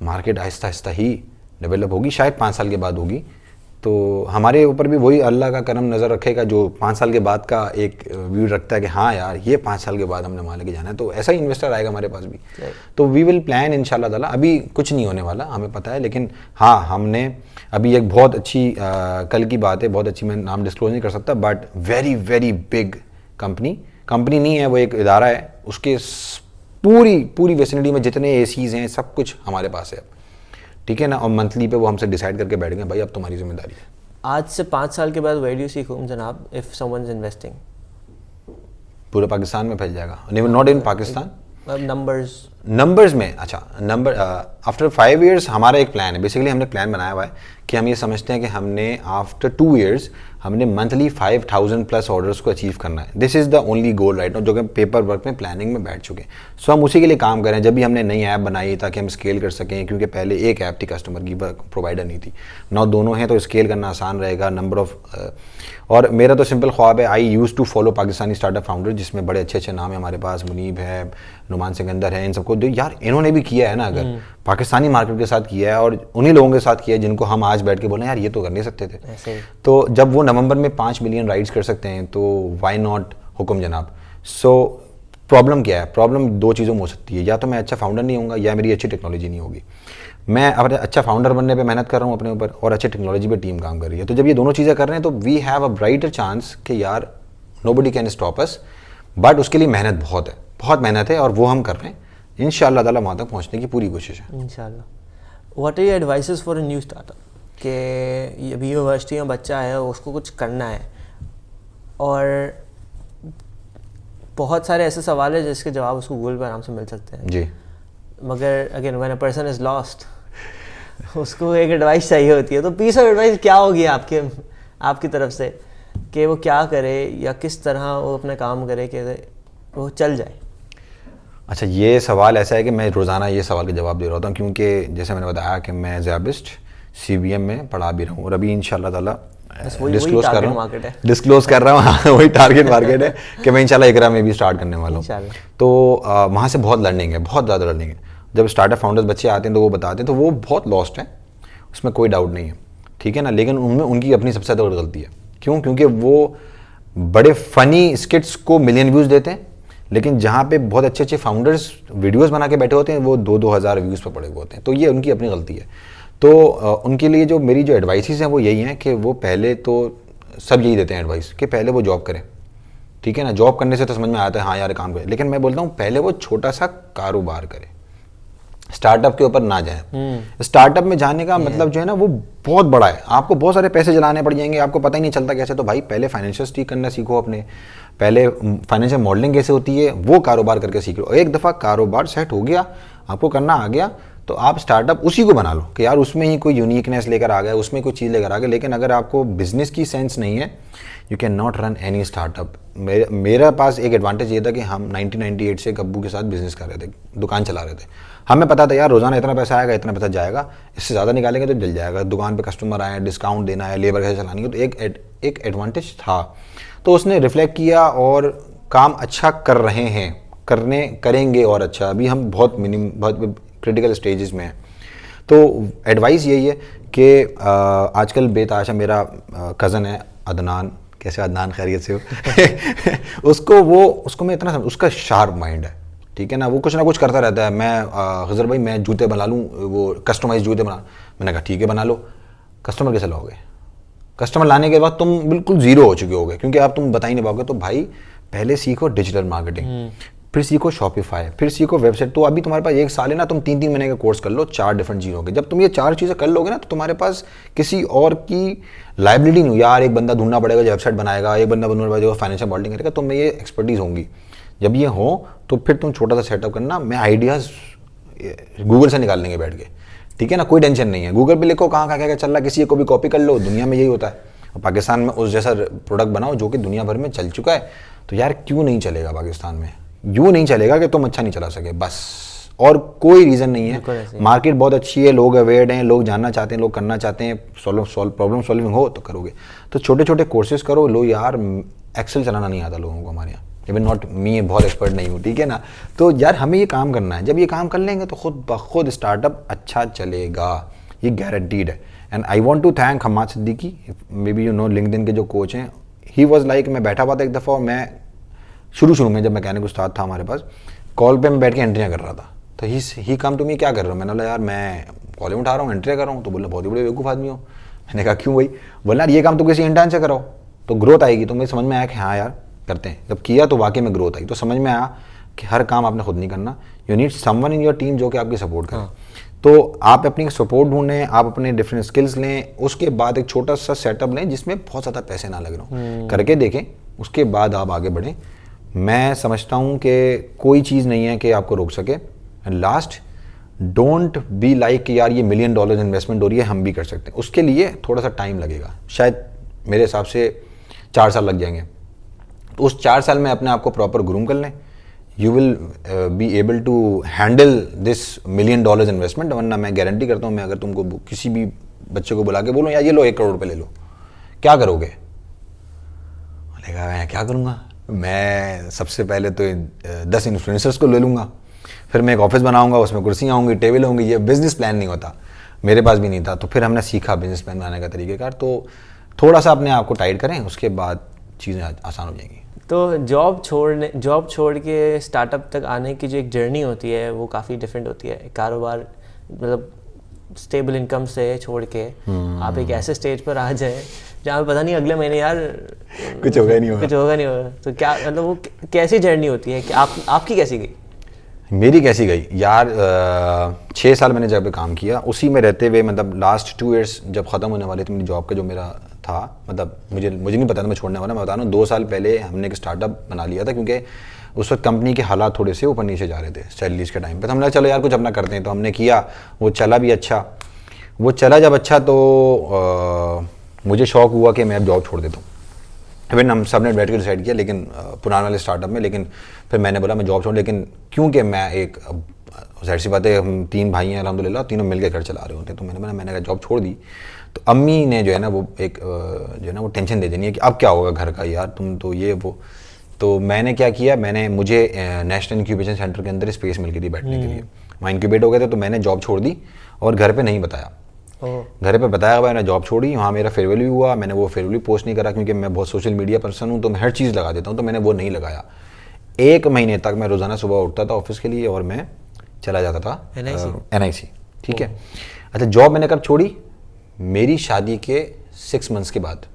मार्केट आहिस्ता आहिस्ता ही डेवलप होगी, शायद 5 साल के बाद होगी। तो हमारे ऊपर भी वही अल्लाह का करम नज़र रखेगा जो 5 साल के बाद का एक व्यू रखता है कि हाँ यार ये 5 साल के बाद हमने वहाँ लेके जाना है, तो ऐसा ही इन्वेस्टर आएगा हमारे पास भी। तो वी विल प्लान इंशाल्लाह ताला। अभी कुछ नहीं होने वाला हमें पता है, लेकिन हाँ हमने अभी एक बहुत अच्छी कल की बात है, बहुत अच्छी, मैं नाम डिस्क्लोज नहीं कर सकता, but very very big company नहीं है, वो एक इदारा है, उसके पूरी वेसिनिटी में जितने ACs हैं सब कुछ हमारे पास है, ठीक है ना। और मंथली पे वो हमसे डिसाइड करके बैठ गए भाई अब तुम्हारी जिम्मेदारी है। आज से 5 साल के बाद where do you see Khum जनाब if someone's investing? पूरे पाकिस्तान में फैल जाएगा, नॉट इन पाकिस्तान, नंबर्स में। अच्छा, नंबर आफ्टर 5 years हमारा एक प्लान है, बेसिकली हमने प्लान बनाया हुआ है कि हम ये समझते हैं कि हमने आफ्टर 2 years हमने मंथली 5000 प्लस ऑर्डर्स को अचीव करना है। This is the only goal right now, जो कि पेपर वर्क में प्लानिंग में बैठ चुके हैं। सो हम उसी के लिए काम कर रहे हैं। जब भी हमने नई ऐप बनाई ताकि हम स्केल कर सकें, क्योंकि पहले एक ऐप थी, कस्टमर की प्रोवाइडर नहीं थी, नाउ दोनों हैं, तो स्केल करना आसान रहेगा। नंबर ऑफ और मेरा तो सिंपल ख्वाब है, I use to follow Pakistani startup founder, जिसमें बड़े अच्छे अच्छे नाम है हमारे पास, मुनीब है, नुमान सिकंदर है, इन सबको यार इन्होंने भी किया है ना, अगर पाकिस्तानी मार्केट के साथ किया है और उन्हीं लोगों के साथ किया है जिनको हम आज बैठ के बोले यार ये तो कर नहीं सकते थे। तो जब वो नवंबर में 5 मिलियन राइड्स कर सकते हैं तो वाई नॉट हुक्म जनाब। सो प्रॉब्लम क्या है? प्रॉब्लम 2 चीज़ों में हो सकती है, या तो मैं अच्छा फाउंडर नहीं होऊंगा या मेरी अच्छी टेक्नोलॉजी नहीं होगी। मैं अपने अच्छा फाउंडर बनने पे मेहनत कर रहा हूँ अपने ऊपर, और अच्छी टेक्नोलॉजी पे टीम काम कर रही है। तो जब ये दोनों चीज़ें कर रहे हैं तो we have a brighter chance कि यार nobody can stop us, but उसके लिए मेहनत बहुत है, बहुत मेहनत है, और वो हम कर रहे हैं। इंशाअल्लाह ताला वहाँ तक पहुँचने की पूरी कोशिश है इंशाअल्लाह। What are your advices for a new startup? कि अभी यूनिवर्सिटी में बच्चा है, उसको कुछ करना है, और बहुत सारे ऐसे सवाल है जिसके जवाब उसको गूगल पर आराम से मिल सकते हैं जी, मगर again when a person is lost उसको एक एडवाइस चाहिए होती है। तो पीस ऑफ एडवाइस क्या होगी आपकी तरफ से कि वो क्या करे या किस तरह वो अपना काम करे कि वो चल जाए? अच्छा, ये सवाल ऐसा है कि मैं रोज़ाना ये सवाल का जवाब दे रहा होता हूँ, क्योंकि जैसे मैंने बताया कि मैं ज़ियाबिस्ट CBM में पढ़ा भी रहा हूँ, और अभी इंशाल्लाह ताला डिस्क्लोज कर रहा हूँ हाँ, वही टारगेट मार्केट है कि मैं इंशाल्लाह इकरा में भी स्टार्ट करने वाला हूँ। तो वहाँ से बहुत लर्निंग है, बहुत ज़्यादा लर्निंग है। जब स्टार्टअप फाउंडर्स बच्चे आते हैं तो वो बताते हैं, तो वो बहुत लॉस्ट हैं, उसमें कोई डाउट नहीं है, ठीक है ना। लेकिन उनमें उनकी अपनी सबसे ज़्यादा गलती है। क्यों? क्योंकि वो बड़े फ़नी स्किट्स को मिलियन व्यूज़ देते हैं, लेकिन जहाँ पे बहुत अच्छे अच्छे फाउंडर्स वीडियोस बना के बैठे होते हैं वो 2-2 हज़ार व्यूज़ पर पड़े हुए होते हैं। तो ये उनकी अपनी गलती है। तो उनके लिए जो मेरी जो एडवाइसेस हैं वो यही हैं कि वो पहले तो सब यही देते हैं एडवाइस कि पहले वो जॉब करें, ठीक है ना। जॉब करने से तो समझ में आता है हाँ यार काम करें, लेकिन मैं बोलता हूँ पहले वो छोटा सा कारोबार करें, स्टार्टअप के ऊपर ना जाए। स्टार्टअप में जाने का मतलब जो है ना वो बहुत बड़ा है, आपको बहुत सारे पैसे जलाने पड़ जाएंगे, आपको पता ही नहीं चलता कैसे। तो भाई पहले फाइनेंशियल ठीक करना सीखो, अपने पहले फाइनेंशियल मॉडलिंग कैसे होती है वो कारोबार करके सीख लो। एक दफ़ा कारोबार सेट हो गया, आपको करना आ गया, तो आप स्टार्टअप उसी को बना लो कि यार उसमें ही कोई यूनिकनेस लेकर आ गया, उसमें कोई चीज़ लेकर आ गया। लेकिन अगर आपको बिजनेस की सेंस नहीं है, you can not run any startup. मेरा पास एक एडवांटेज ये था कि हम 1998 से गब्बू के साथ बिजनेस कर रहे थे, दुकान चला रहे थे। हमें पता था यार रोज़ाना इतना पैसा आएगा, इतना पैसा जाएगा, इससे ज़्यादा निकालेंगे तो जल जाएगा, दुकान पे कस्टमर आए, डिस्काउंट देना है, लेबर कैसे चलानी है, तो एक एडवांटेज था। तो उसने रिफ्लेक्ट किया और काम अच्छा कर रहे हैं, करेंगे और अच्छा। अभी हम बहुत क्रिटिकल स्टेजेस में हैं। तो एडवाइस यही है कि आजकल बेताशा मेरा कज़न है अदनान, कैसे अदनान खैरियत से हो उसको मैं इतना उसका शार्प माइंड है, ठीक है ना, वो कुछ ना कुछ करता रहता है। मैं खज़र भाई मैं जूते बना लूँ, वो कस्टमाइज जूते बना, मैंने कहा ठीक है बना लो। कस्टमर कैसे लाओगे? कस्टमर लाने के बाद तुम बिल्कुल ज़ीरो हो चुके होगे, क्योंकि आप तुम बता ही नहीं पाओगे। तो भाई पहले सीखो डिजिटल मार्केटिंग, फिर सीखो शॉपिफाई, फिर सीखो वेबसाइट। तो अभी तुम्हारे पास 1 साल है ना, तुम 3-3 महीने का कोर्स कर लो 4 डिफरेंट चीज़ों के। जब तुम ये 4 चीज़ें कर लोगे ना, तो तुम्हारे पास किसी और की लाइबिलिटी नहीं। यार एक बंदा ढूंढना पड़ेगा जो वेबसाइट बनाएगा, एक बंदा ढूंढना पड़ेगा जो फाइनेंशियल मॉडलिंग करेगा, तुम्हें ये एक्सपर्टीज होंगी। जब ये हो तो फिर तुम छोटा सा सेटअप करना। मैं आइडियाज़ गूगल से निकाल लेंगे बैठ के, ठीक है ना, कोई टेंशन नहीं है। गूगल पे लिखो कहाँ क्या चल रहा है, किसी को भी कॉपी कर लो, दुनिया में यही होता है। और पाकिस्तान में उस जैसा प्रोडक्ट बनाओ जो कि दुनिया भर में चल चुका है। तो यार क्यों नहीं चलेगा पाकिस्तान में? यूँ नहीं चलेगा कि तुम अच्छा नहीं चला सके, बस, और कोई रीज़न नहीं है। मार्केट बहुत अच्छी है, लोग अवेयर्ड हैं, लोग जानना चाहते हैं, लोग करना चाहते हैं, प्रॉब्लम सॉल्विंग हो तो करोगे। तो छोटे छोटे कोर्सेज करो। लो यार एक्सेल चलाना नहीं आता लोगों को हमारे यहाँ, इवन नॉट मी, बहुत एक्सपर्ट नहीं हूँ, ठीक है ना। तो यार हमें ये काम करना है। जब ये काम कर लेंगे तो खुद ब खुद स्टार्टअप अच्छा चलेगा, ये गारंटीड है। And I want to thank Hammad Siddiqui, maybe you know LinkedIn के जो कोच हैं। ही वॉज लाइक, मैं बैठा हुआ था एक दफ़ा और मैं शुरू में जब मैकेनिक उस्ताद था हमारे पास, कॉल पे मैं बैठ के एंट्रियाँ कर रहा था। तो ही कम टू मी, क्या कर रहा हूँ? मैंने बोला यार मैं कॉलेज उठा रहा हूँ, एंट्रियाँ कर रहा हूँ। तो बोला बहुत ही बड़े बेवकूफ़ आदमी हो। मैंने कहा क्यों भाई? बोला यार ये काम तो किसी इंटर्न से कराओ तो ग्रोथ आएगी। तो मुझे समझ में आया कि हाँ यार करते हैं। जब किया तो वाकई में ग्रोथ आई। तो समझ में आया कि हर काम आपने खुद नहीं करना, you need someone in your team जो कि आपकी सपोर्ट करे। तो आप अपनी सपोर्ट ढूंढें, आप अपने डिफरेंट स्किल्स लें, उसके बाद एक छोटा सा सेटअप लें जिसमें बहुत ज़्यादा पैसे ना लग रहे हों, करके देखें, उसके बाद आप आगे बढ़ें। मैं समझता हूँ कि कोई चीज़ नहीं है कि आपको रोक सके। And last, don't be like कि यार ये $1 मिलियन इन्वेस्टमेंट हो रही है, हम भी कर सकते हैं। उसके लिए थोड़ा सा टाइम लगेगा, शायद मेरे हिसाब से 4 साल लग जाएंगे। तो उस 4 साल में अपने आप को प्रॉपर ग्रूम कर लें, you will be able to handle this $1 million investment. वरना मैं गारंटी करता हूँ, मैं अगर तुमको किसी भी बच्चे को बुला के बोलूँ यार ये लो 1 करोड़ रुपये ले लो, क्या करोगे? बोलेगा मैं क्या करूँगा, मैं सबसे पहले तो 10 इन्फ्लुएंसर्स को ले लूँगा, फिर मैं एक ऑफिस बनाऊंगा, उसमें कुर्सियाँ होंगी, टेबल होंगी। ये बिजनेस प्लान नहीं होता, मेरे पास भी नहीं था। तो फिर हमने सीखा बिजनेस प्लान बनाने का तरीक़ेकार। तो थोड़ा सा अपने आप को टाइट करें, उसके बाद चीज़ें आसान हो जाएंगी। तो जॉब छोड़ के स्टार्टअप तक आने की जो एक जर्नी होती है वो काफ़ी डिफरेंट होती है। कारोबार मतलब स्टेबल इनकम से छोड़ के आप एक ऐसे स्टेज पर आ जाए जहाँ पे पता नहीं अगले महीने यार कुछ होगा नहीं होगा। तो क्या मतलब वो कैसी जर्नी होती है कि आपकी कैसी गई? मेरी कैसी गई यार, 6 साल मैंने जब काम किया, उसी में रहते हुए मतलब लास्ट 2 ईयर्स जब ख़त्म होने वाले थे मेरी जॉब का जो मेरा था, मतलब मुझे नहीं पता था मैं छोड़ने वाला। मैं बता रहा हूँ 2 साल पहले हमने एक स्टार्टअप बना लिया था, क्योंकि उस वक्त कंपनी के हालात थोड़े से ऊपर नीचे जा रहे थे सैलरीज के टाइम पे। तो हमने चलो यार कुछ अपना करते हैं, तो हमने किया, वो चला भी अच्छा। वो चला जब अच्छा तो मुझे शौक हुआ कि मैं अब जॉब छोड़ देता हूँ। इवन हम सब ने बैठ के डिसाइड किया, लेकिन पुराने वाले स्टार्टअप में। लेकिन फिर मैंने बोला मैं जॉब छोड़, लेकिन क्योंकि मैं एक जाहिर सी बात है हम 3 भाई हैं अल्हम्दुलिल्लाह, तीनों मिलकर घर चला रहे होते। तो मैंने जॉब छोड़ दी। तो अम्मी ने जो है ना वो एक जो है ना वो टेंशन दे देनी है कि अब क्या होगा घर का, यार तुम तो ये वो। तो मैंने क्या किया, मुझे नेशनल इंक्यूबेशन सेंटर के अंदर स्पेस मिल गई थी बैठने के लिए, वहाँ इंक्यूबेट हो गए थे। तो मैंने जॉब छोड़ दी और घर पे नहीं बताया। घर पे बताया मैंने जॉब छोड़ी, वहाँ मेरा फेयरवेल भी हुआ। मैंने वो फेयरवेल भी पोस्ट नहीं करा, क्योंकि मैं बहुत सोशल मीडिया पर्सन हूँ, तो मैं हर चीज़ लगा देता हूँ। तो मैंने वो नहीं लगाया। 1 महीने तक मैं रोज़ाना सुबह उठता था ऑफिस के लिए और मैं चला जाता था NIC। ठीक है। अच्छा, जॉब मैंने कब छोड़ी? मेरी शादी के 6 मंथ्स के बाद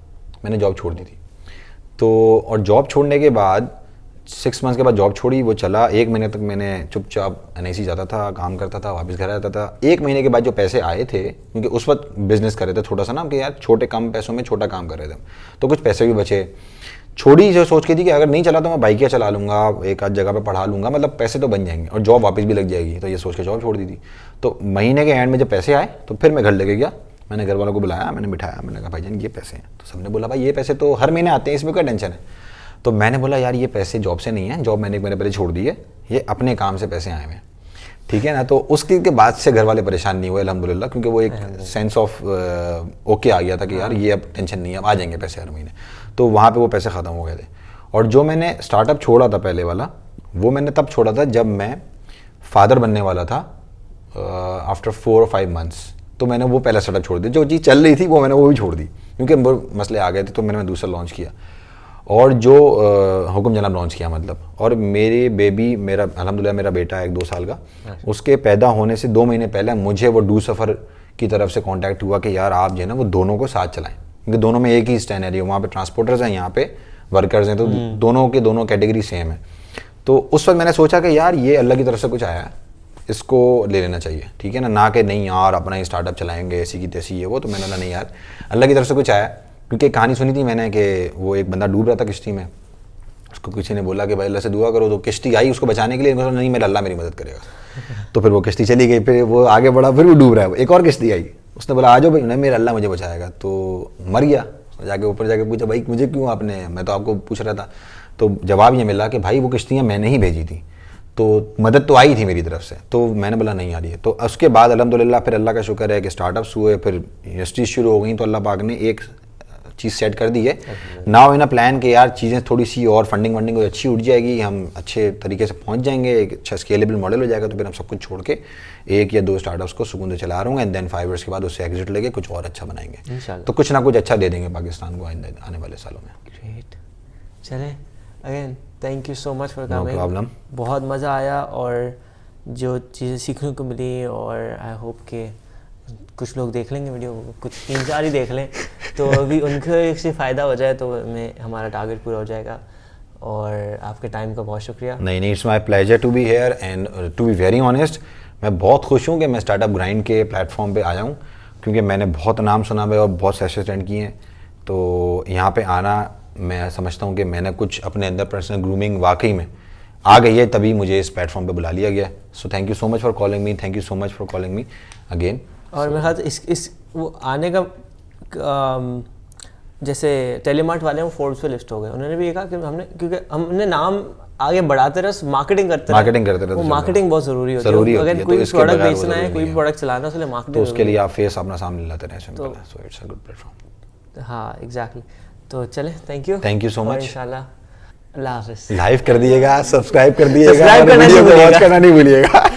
मैंने जॉब छोड़ दी थी। तो और जॉब छोड़ने के बाद 6 मंथ्स के बाद जॉब छोड़ी, वो चला। 1 महीने तक मैंने चुपचाप NIC जाता था, काम करता था, वापस घर आता था। 1 महीने के बाद जो पैसे आए थे, क्योंकि उस वक्त बिजनेस कर रहे थे थोड़ा सा ना कि यार छोटे कम पैसों में छोटा काम कर रहे थे, तो कुछ पैसे भी बचे। छोड़ी जो सोच के थी कि अगर नहीं चला तो मैं बाइकियाँ चला लूँगा, एक आध जगह पे पढ़ा लूँगा, मतलब पैसे तो बन जाएंगे और जॉब वापस भी लग जाएगी। तो ये सोच के जॉब छोड़ दी थी। तो महीने के एंड में जब पैसे आए तो फिर मैं घर लेके गया, मैंने घर वालों को बुलाया, मैंने बिठाया, मैंने कहा भाईजान ये पैसे हैं। तो सबने बोला भाई ये पैसे तो हर महीने आते हैं, इसमें क्या टेंशन है। तो मैंने बोला यार ये पैसे जॉब से नहीं है, जॉब मैंने 1 महीने पहले छोड़ दी है, ये अपने काम से पैसे आए हैं, ठीक है ना। तो उसके के बाद से घर वाले परेशान नहीं हुए अल्हम्दुलिल्लाह, क्योंकि वो एक सेंस ऑफ ओके आ गया था कि यार ये अब टेंशन नहीं है, अब आ जाएंगे पैसे हर महीने। तो वहाँ पे वो पैसे ख़त्म हो गए थे। और जो मैंने स्टार्टअप छोड़ा था पहले वाला, वो मैंने तब छोड़ा था जब मैं फादर बनने वाला था आफ्टर 4 और 5 मंथ्स। तो मैंने वो पहला स्टार्टअप छोड़ दिया। जो चीज़ चल रही थी वो मैंने वो भी छोड़ दी, क्योंकि मसले आ गए थे। तो मैंने दूसरा लॉन्च किया और जो हुक्म जनाब लॉन्च किया मतलब। और मेरी बेबी, मेरा अल्हम्दुलिल्लाह मेरा बेटा है 2 साल का, उसके पैदा होने से 2 महीने पहले मुझे वो डू सफ़र की तरफ से कांटेक्ट हुआ कि यार आप जो है ना वो दोनों को साथ चलाएं, क्योंकि दोनों में एक ही स्टैंडर्ड है। वहाँ पे ट्रांसपोर्टर्स हैं, यहाँ पे वर्कर्स हैं, तो दोनों के दोनों कैटेगरी सेम है। तो उस वक्त मैंने सोचा कि यार ये अल्लाह की तरफ से कुछ आया है, इसको ले लेना चाहिए, ठीक है ना कि नहीं यार अपना ही स्टार्टअप चलाएंगे ऐसी की तैसी ये वो। तो मैंने नहीं यार अल्लाह की तरफ से कुछ आया, क्योंकि एक कहानी सुनी थी मैंने कि वो एक बंदा डूब रहा था किश्ती में, उसको किसी ने बोला कि भाई अल्लाह से दुआ करो। तो किश्ती आई उसको बचाने के लिए, नहीं मेरा अल्लाह मेरी मदद करेगा। तो फिर वो किश्ती चली गई, फिर वो आगे बढ़ा, फिर वो डूब रहा है। एक और किश्ती आई, उसने बोला आ जाओ भाई, नहीं मेरा अल्लाह मुझे बचाएगा। तो मर गया। जाके ऊपर जाके पूछा भाई मुझे क्यों आपने, मैं तो आपको पूछ रहा था। तो जवाब ये मिला कि भाई वो किश्तियाँ मैंने ही भेजी थी, तो मदद तो आई थी मेरी तरफ से। तो मैंने बोला नहीं आ रही है। तो उसके बाद अल्हम्दुलिल्लाह फिर अल्लाह का शुक्र है कि स्टार्टअप्स हुए, फिर यूनिवर्सिटीज शुरू हो गई। तो अल्लाह पाक ने एक चीज़ सेट कर दी है नाउ इन अ प्लान कि यार चीज़ें थोड़ी सी और फंडिंग अच्छी उठ जाएगी, हम अच्छे तरीके से पहुंच जाएंगे, एक अच्छा स्केलेबल मॉडल हो जाएगा। तो फिर हम सब कुछ छोड़ के 1 या 2 स्टार्टअप्स को सुकून से चला रहा हूँ, एंड देन 5 ईयर्स के बाद उससे एग्जिट लेके कुछ और अच्छा बनाएंगे। तो कुछ ना कुछ अच्छा दे देंगे पाकिस्तान को आने वाले सालों में। ग्रेट। चलें, again thank you so much for coming. No problem. बहुत मज़ा आया और जो चीज़ें सीखने को मिली, और आई होप कि कुछ लोग देख लेंगे वीडियो, कुछ 3-4 ही देख लें तो अभी उनको इससे फ़ायदा हो जाए, तो हमारा टारगेट पूरा हो जाएगा। और आपके टाइम का बहुत शुक्रिया। नहीं, it's my pleasure to be here, and to be very honest मैं बहुत खुश हूँ कि मैं स्टार्टअप ग्राइंड के प्लेटफॉर्म पे आया हूँ, क्योंकि मैंने बहुत नाम सुना है और बहुत सेशंस अटेंड किए हैं। तो यहाँ पे आना, मैं समझता हूँ कि मैंने कुछ अपने अंदर पर्सनल ग्रूमिंग वाकई में आ गई है, तभी मुझे इस प्लेटफॉर्म पे बुला लिया गया। So thank you so much for calling me, thank you so much for calling me again. और मेरे ख्याल से इस वो आने का जैसे टेलीमार्ट वाले हैं वो फोर्ब्स पे लिस्ट हो गए, उन्होंने भी ये कहा कि क्योंकि हमने नाम आगे बढ़ाते रहे, मार्केटिंग करते रहे। वो मार्केटिंग बहुत ज़रूरी होती है। अगर कोई प्रोडक्ट बेचना है, कोई भी प्रोडक्ट चलाना है, उसके लिए मार्केटिंग, तो उसके लिए आप फेस अपना सामने लाते रहें, सिंपल है। So it's a good platform. हाँ एग्जैक्टली। तो चले, थैंक यू सो मच। इंशाल्लाह अल्लाह हाफ़िज़। लाइव कर दिएगा, सब्सक्राइब कर दिएगा, सब्सक्राइब करना नहीं भूलिएगा। करना नहीं भूलिएगा।